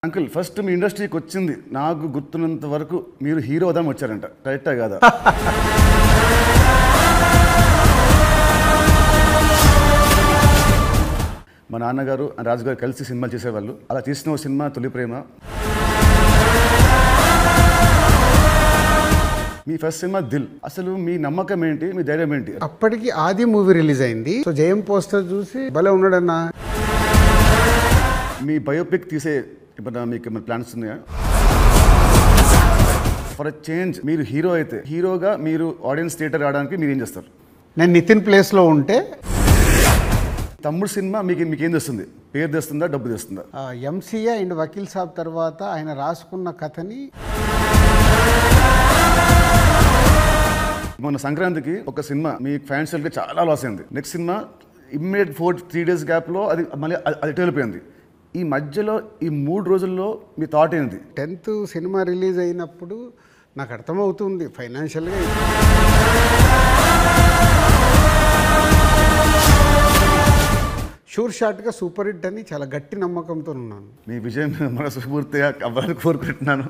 Uncle first మీ ఇండస్ట్రీకి వచ్చింది నాకు గుర్తున్నంత వరకు మీరు హీరో అవుదాం వచ్చారంట, కరెక్టా కాదా? మా నాన్నగారు రాజుగారు కలిసి సినిమాలు చేసేవాళ్ళు. అలా తీసిన ఒక సినిమా తొలి ప్రేమ. మీ ఫస్ట్ సినిమా దిల్. అసలు మీ నమ్మకం ఏంటి, మీ ధైర్యం ఏంటి? అప్పటికి ఆది మూవీ రిలీజ్ అయింది. సో జయం పోస్టర్ చూసి భలే ఉన్నాడన్నా. మీ బయోపిక్ తీసే ఇప్పుడు మీకు ఏమైనా ప్లాన్స్ ఉన్నాయా? ఫర్ అ చేంజ్ మీరు హీరో అయితే హీరోగా మీరు ఆడియన్స్ థియేటర్ రావడానికి మీరు ఏం చేస్తారు? నేను నితిన్ ప్లేస్లో ఉంటే తమ్ముడు సినిమా మీకేం తెస్తుంది? పేరు తెస్తుందా, డబ్బు తెస్తుందా? ఎంసీఏ అండ్ వకీల్ సాబ్ తర్వాత ఆయన రాసుకున్న కథని మొన్న సంక్రాంతికి ఒక సినిమా మీ ఫ్యాన్స్ కి చాలా లాస్ అయింది. నెక్స్ట్ సినిమా ఇమ్మీడియట్ 3 days గ్యాప్లో అది మళ్ళీ అది వెళ్ళిపోయింది. ఈ మధ్యలో ఈ 3 రోజుల్లో మీ థాట్ ఏంటి? 10th సినిమా రిలీజ్ అయినప్పుడు నాకు అర్థమవుతుంది ఫైనాన్షియల్గా షూర్ షాట్గా సూపర్ హిట్ అని చాలా గట్టి నమ్మకంతో ఉన్నాను. మీ విజయం మనస్ఫూర్తిగా అవ్వాలని కోరుకుంటున్నాను.